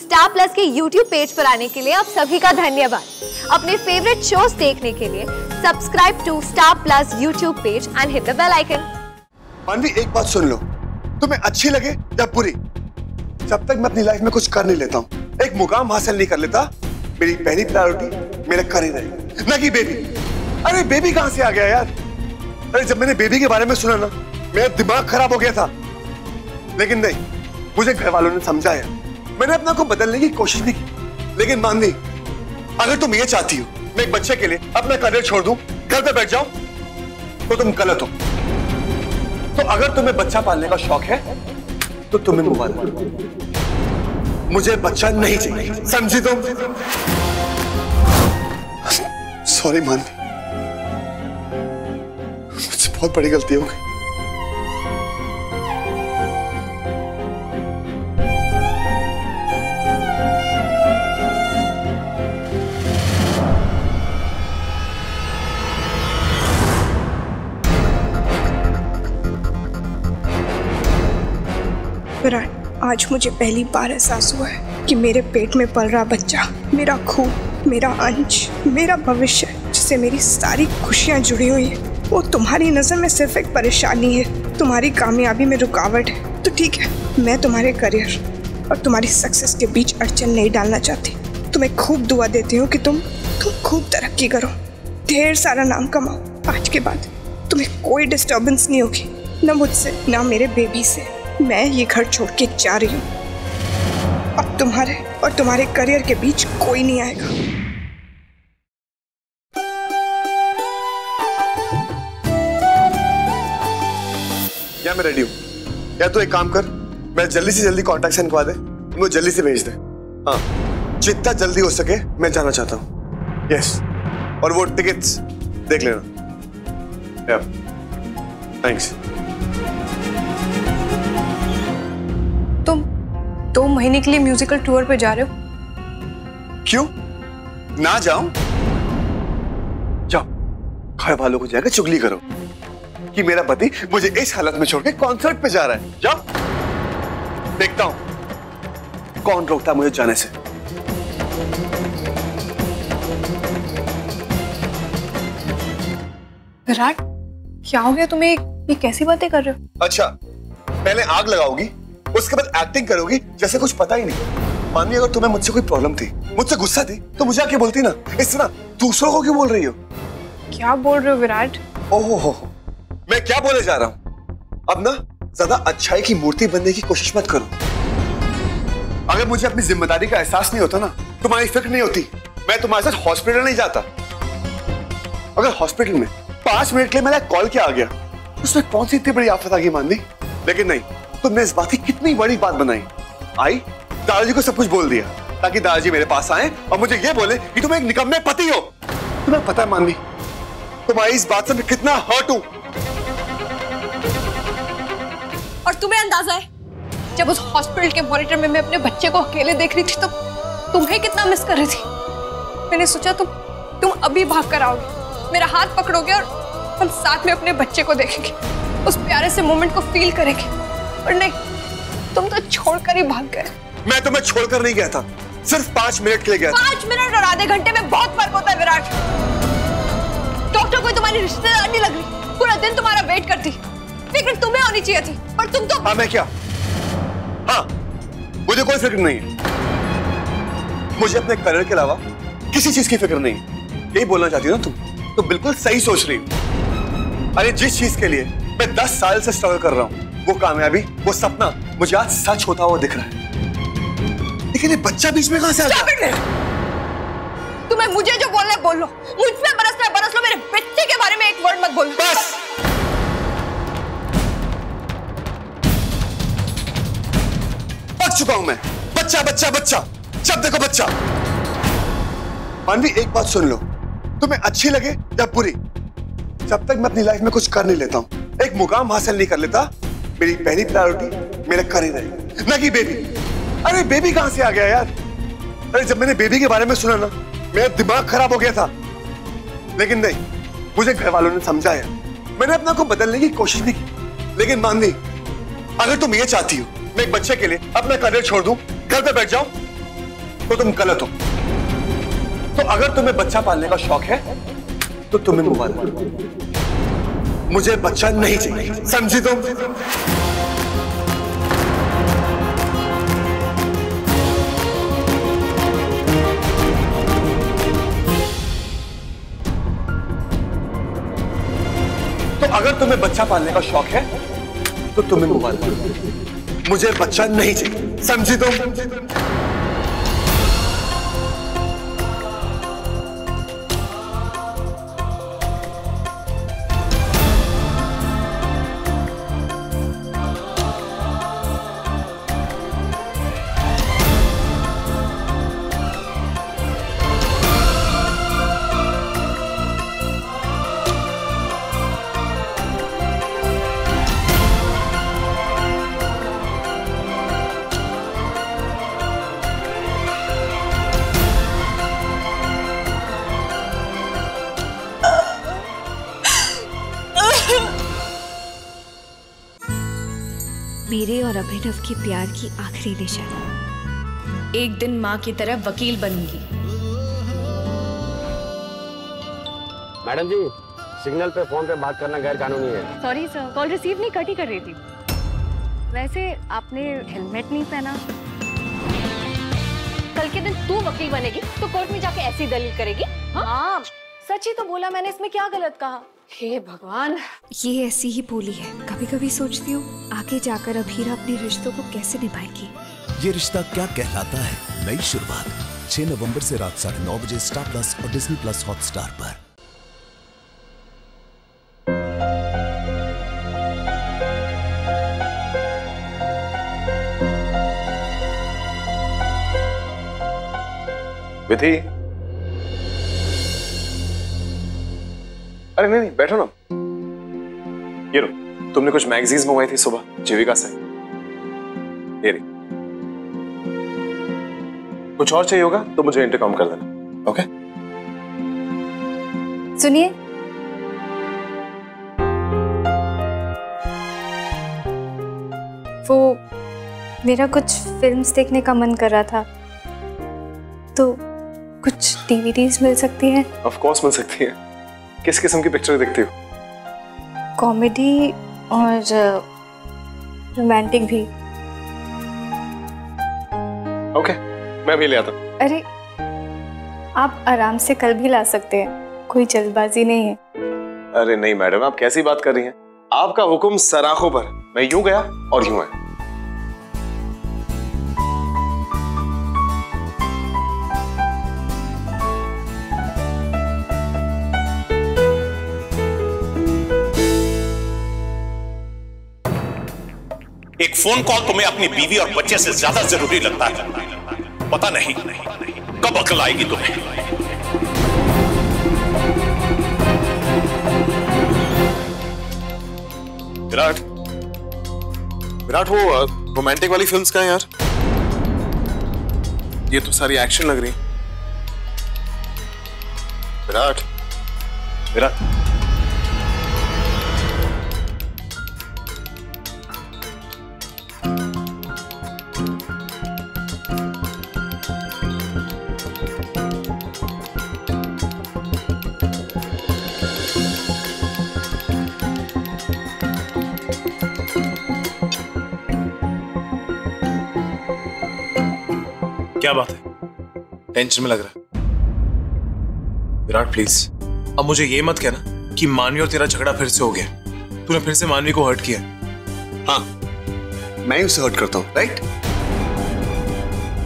Star plus के YouTube page पर आने के लिए आप सभी का धन्यवाद। अपने फेवरेट शोज देखने के लिए subscribe to Star Plus YouTube page and hit the bell icon. Manvi एक बात सुन लो, तुम्हें अच्छी लगे या बुरी, जब तक मैं अपनी लाइफ में कुछ कर नहीं लेता हूँ, एक मुकाम हासिल नहीं कर लेता, मेरी पहली प्रायोरिटी मेरा करियर है, ना कि बेबी। अरे बेबी कहाँ से आ गया यार? अरे जब मैंने बेबी के बारे में सुना ना, मेरा दिमाग खराब हो गया था। लेकिन नहीं, मुझे घर वालों ने समझाया, मैंने अपना को बदलने की कोशिश भी की। लेकिन मानवी, अगर तुम ये चाहती हो मैं एक बच्चे के लिए अपना करियर छोड़ दूं, घर पे बैठ जाऊं, तो तुम गलत हो। तो अगर तुम्हें बच्चा पालने का शौक है तो तुम्हें मुबारक, मुझे बच्चा नहीं चाहिए, समझी तुम? सॉरी मानवी, मुझसे बहुत बड़ी गलती हो गई। विराट, आज मुझे पहली बार एहसास हुआ है कि मेरे पेट में पल रहा बच्चा मेरा खून, मेरा अंश, मेरा भविष्य, जिससे मेरी सारी खुशियां जुड़ी हुई हैं, वो तुम्हारी नजर में सिर्फ एक परेशानी है, तुम्हारी कामयाबी में रुकावट है। तो ठीक है, मैं तुम्हारे करियर और तुम्हारी सक्सेस के बीच अड़चन नहीं डालना चाहती। तुम्हें खूब दुआ देती हूँ कि तुम खूब तरक्की करो, ढेर सारा नाम कमाओ। आज के बाद तुम्हें कोई डिस्टर्बेंस नहीं होगी, ना मुझसे ना मेरे बेबी से। मैं ये घर छोड़ के जा रही हूँ। अब तुम्हारे और तुम्हारे करियर के बीच कोई नहीं आएगा। या मैं रेडी हूँ, या तो एक काम कर, मैं जल्दी से जल्दी कॉन्ट्रैक्ट साइन करवा दे, मुझे जल्दी से भेज दे। हाँ, जितना जल्दी हो सके मैं जाना चाहता हूँ। यस, और वो टिकट्स देख लेना। थैंक्स। तुम 2 महीने के लिए म्यूजिकल टूर पे जा रहे हो? क्यों ना जाऊं? जाओ, घर वालों को जाकर चुगली करो कि मेरा पति मुझे इस हालत में छोड़ के कॉन्सर्ट पे जा रहा है। जाओ, देखता हूं कौन रोकता मुझे जाने से। विराट, क्या हो गया तुम्हें? ये कैसी बातें कर रहे हो? अच्छा, पहले आग लगाओगी, उसके बाद एक्टिंग करोगी जैसे कुछ पता ही नहीं। मानिए, अगर तुम्हें मुझसे कोई प्रॉब्लम थी, मुझसे गुस्सा थी, तो मुझे आके बोलती ना। इस तरह दूसरों को क्यों बोल रही हो? क्या बोल रहे हो विराट? ओहो, मैं क्या बोले जा रहा हूँ? अब ना ज्यादा अच्छाई की मूर्ति बनने की कोशिश मत करो। अगर मुझे अपनी जिम्मेदारी का एहसास नहीं होता ना, तुम्हारी फिक्र नहीं होती, मैं तुम्हारे साथ हॉस्पिटल नहीं जाता। अगर हॉस्पिटल में 5 मिनट के लिए मेरा कॉल किया आ गया, उसमें कौन सी इतनी बड़ी आफत आ गई मानवी? लेकिन नहीं, तुमने इस बात की कितनी बड़ी बात बनाई। आई, दादाजी को सब कुछ बोल दिया ताकि दादाजी मेरे पास आए और मुझे ये बोले कि तुम एक निकम्मे पति हो। तुम्हें पता है मानवी, तुम्हारी इस बात से मैं कितना हर्ट हूं। और तुम्हें अंदाजा है, जब उस हॉस्पिटल के मॉनिटर में मैं अपने बच्चे को अकेले देख रही थी तो तुम्हें कितना मिस कर रही थी। मैंने सोचा तुम अभी भाग कर आओगे, मेरा हाथ पकड़ोगे और हम साथ में अपने बच्चे को देखेंगे, उस प्यारे से मोमेंट को फील करेंगे। और नहीं, तुम तो छोड़कर ही भाग गए। मैं तुम्हें छोड़कर नहीं गया था, सिर्फ 5 मिनट के लिए गया था। 5 मिनट और आधे घंटे में बहुत फर्क होता है विराट। डॉक्टर को तुम्हारी रिश्तेदार नहीं लग रही, पूरा दिन तुम्हारा वेट करती। फिक्र तुम्हें होनी चाहिए थी, पर तुम तो। हाँ, मैं क्या? हाँ, मुझे कोई फिक्र नहीं है। मुझे अपने करियर के अलावा किसी चीज की फिक्र नहीं है। यही बोलना चाहती हो ना तुम? तो बिल्कुल सही सोच रही हो। अरे जिस चीज के लिए मैं 10 साल से स्ट्रगल कर रहा हूँ, वो कामयाबी, वो सपना मुझे आज सच होता हुआ दिख रहा है। लेकिन ये बच्चा बीच में कहां से आ गया? तुम्हें मुझे जो बोलना है बोल लो, मुझ पे बरसना है बरस लो, मेरे बच्चे के बारे में एक वर्ड मत बोलो। बस। पक चुका हूं मैं। बच्चा बच्चा बच्चा, जब देखो बच्चा। मानवी एक बात सुन लो, तुम्हें अच्छी लगे या बुरी, जब तक मैं अपनी लाइफ में कुछ कर नहीं लेता हूं, एक मुकाम हासिल नहीं कर लेता, मेरी पहली प्रायोरिटी मेरा करियर है, ना कि बेबी। अरे बेबी कहां से आ गया यार? अरे जब मैंने बेबी के बारे में सुना ना, मेरा दिमाग खराब हो गया था। लेकिन नहीं, मुझे घर वालों ने समझाया, मैंने अपना को बदलने की कोशिश भी की। लेकिन मानवी, अगर तुम ये चाहती हो मैं एक बच्चे के लिए अपना करियर छोड़ दूं, घर पे बैठ जाऊं, तो तुम गलत हो। तो अगर तुम्हें बच्चा पालने का शौक है तो तुम्हें मुबारक। मुझे बच्चा नहीं चाहिए, समझी तुम? तो अगर तुम्हें बच्चा पालने का शौक है तो तुम्हें मुबारक। मुझे बच्चा नहीं चाहिए, समझी तुम? मेरे और अभिनव की प्यार की आखिरी निशानी। एक दिन माँ की तरह वकील बनूंगी। मैडम जी, सिग्नल पे फोन पे बात करना गैर कानूनी है। सॉरी सर, कॉल रिसीव नहीं कट ही कर रही थी। वैसे आपने हेलमेट नहीं पहना। कल के दिन तू वकील बनेगी तो कोर्ट में जाके ऐसी दलील करेगी? हाँ, सच ही तो बोला मैंने, इसमें क्या गलत कहा? हे भगवान, ये ऐसी ही बोली है। कभी कभी सोचती हूँ आगे जाकर अभीरा अपने रिश्तों को कैसे निभाएगी। ये रिश्ता क्या कहलाता है, नई शुरुआत 6 नवंबर से रात 9:30 बजे स्टार प्लस और डिज्नी प्लस हॉटस्टार पर। विधि, अरे नहीं, बैठो ना। ये लो, तुमने कुछ मैगजीन्स मंगवाई थी सुबह जीविका से, ये रही। कुछ और चाहिए होगा तो मुझे इंटरकॉम कर देना, ओके? सुनिए, वो मेरा कुछ फिल्म्स देखने का मन कर रहा था, तो कुछ डीवीडीज मिल सकती है? ऑफ कोर्स मिल सकती है। किस किस्म की पिक्चर देखती हो? कॉमेडी और रोमांटिक भी। ओके, मैं भी ले आता हूँ। अरे, आप आराम से कल भी ला सकते हैं, कोई जल्दबाजी नहीं है। अरे नहीं मैडम, आप कैसी बात कर रही हैं? आपका हुक्म सराखों पर। मैं यूं गया और यूं आया। एक फोन कॉल तुम्हें अपनी बीवी और बच्चे से ज्यादा जरूरी लगता है। पता नहीं कब अकल आएगी तुम्हें। विराट, विराट, वो रोमांटिक वाली फिल्म्स का है यार। ये तो सारी एक्शन लग रही है। विराट, विराट, क्या बात है? टेंशन में लग रहा है। विराट प्लीज, अब मुझे ये मत कहना कि मानवी और तेरा झगड़ा फिर से हो गया। तूने फिर से मानवी को हर्ट किया। हाँ, मैं ही उसे हर्ट करता हूँ, राइट?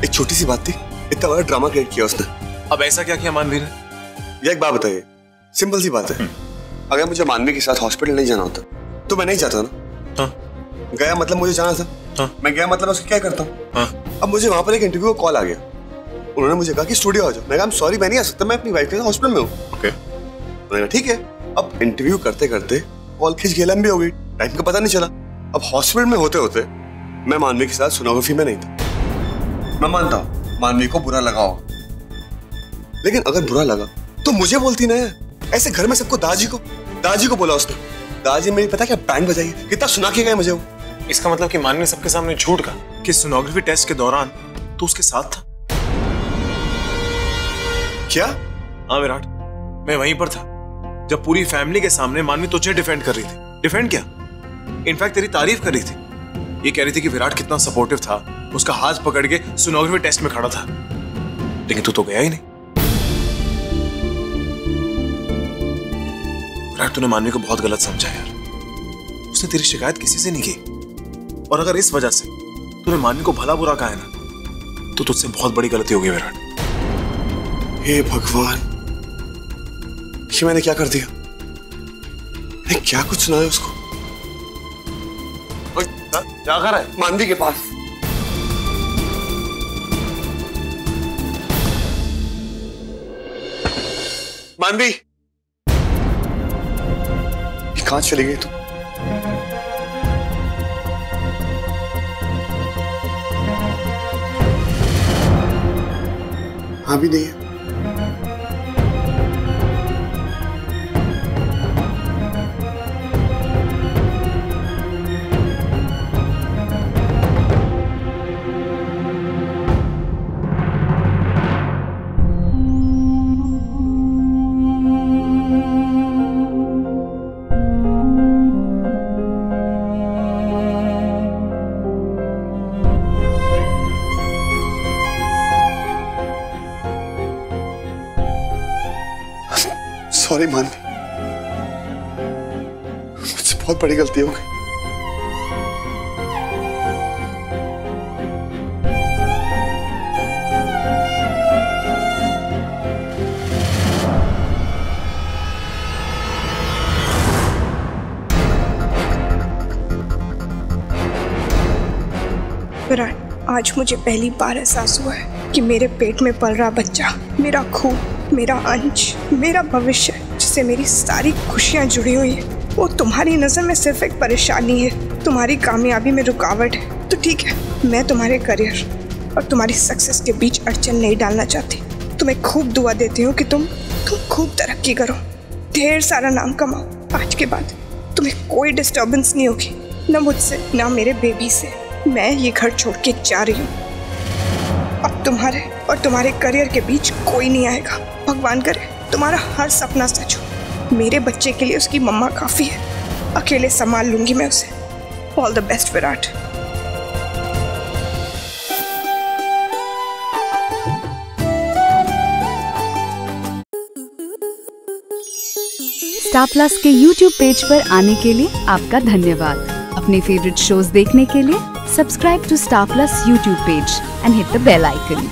एक छोटी सी बात थी, इतना बड़ा ड्रामा क्रिएट किया उसने। अब ऐसा क्या किया मानवी ने? ये एक बात बताइए, सिंपल सी बात है। अगर मुझे मानवी के साथ हॉस्पिटल नहीं जाना होता तो मैं नहीं जाता ना। हाँ। गया मतलब मुझे जाना था। हाँ। मैं गया मतलब उसको क्या करता हूँ। हाँ। अब मुझे वहां पर एक इंटरव्यू का कॉल आ गया। उन्होंने मुझे कहा कि स्टूडियो आ जाओ। मैं कहा सॉरी, मैं नहीं आ सकता, मैं अपनी वाइफ के साथ हॉस्पिटल में हूँ। ओके। उन्होंने कहा ठीक है। अब इंटरव्यू करते करते कॉल खींच के लंबी हो गई, टाइम का पता नहीं चला। अब हॉस्पिटल में होते होते मैं मानवी के साथ सोनोग्राफी में नहीं था। मैं मानता हूँ मानवी को बुरा लगा हो, लेकिन अगर बुरा लगा तो मुझे बोलती ना है। ऐसे घर में सबको दाजी को बोला उसने। दाजी मेरी पता क्या बैंड बजाई, कितना सुना के गए मुझे वो। इसका मतलब कि मानवी सबके सामने झूठ कहा कि सोनोग्राफी टेस्ट के दौरान तू उसके साथ था। क्या? हाँ विराट, मैं वहीं पर था जब पूरी फैमिली के सामने मानवी तुझे डिफेंड कर रही थी। डिफेंड क्या, इनफैक्ट तेरी तारीफ कर रही थी। ये कह रही थी कि विराट कितना सपोर्टिव था, उसका हाथ पकड़ के सोनोग्राफी टेस्ट में खड़ा था, लेकिन तू तो गया ही नहीं। विराट, तूने मानवी को बहुत गलत समझा यार। उसने तेरी शिकायत किसी से नहीं की, और अगर इस वजह से तूने मानवी को भला बुरा कहा है ना, तो तुझसे बहुत बड़ी गलती होगी विराट। हे भगवान, ये मैंने क्या कर दिया? मैंने क्या कुछ सुनाया उसको? क्या कर रहा है? मानवी के पास। मानवी, कहां चली गई तू? हाँ भी नहीं है। सॉरी मानवी, मुझसे बहुत बड़ी गलती हो गई। विराट, आज मुझे पहली बार एहसास हुआ है कि मेरे पेट में पल रहा बच्चा मेरा खून, मेरा अंश, मेरा भविष्य, जिससे मेरी सारी खुशियाँ जुड़ी हुई हैं, वो तुम्हारी नज़र में सिर्फ एक परेशानी है, तुम्हारी कामयाबी में रुकावट है। तो ठीक है, मैं तुम्हारे करियर और तुम्हारी सक्सेस के बीच अड़चन नहीं डालना चाहती। तुम्हें खूब दुआ देती हूँ कि तुम खूब तरक्की करो, ढेर सारा नाम कमाओ। आज के बाद तुम्हें कोई डिस्टर्बेंस नहीं होगी, ना मुझसे ना मेरे बेबी से। मैं ये घर छोड़ के जा रही हूँ। अब तुम्हारे और तुम्हारे करियर के बीच कोई नहीं आएगा। भगवान करे तुम्हारा हर सपना सच हो। मेरे बच्चे के लिए उसकी मम्मा काफी है, अकेले संभाल लूंगी मैं उसे। All the best Virat. Star plus के YouTube पेज पर आने के लिए आपका धन्यवाद। अपने फेवरेट शोज देखने के लिए subscribe to Star Plus YouTube page and hit the bell icon.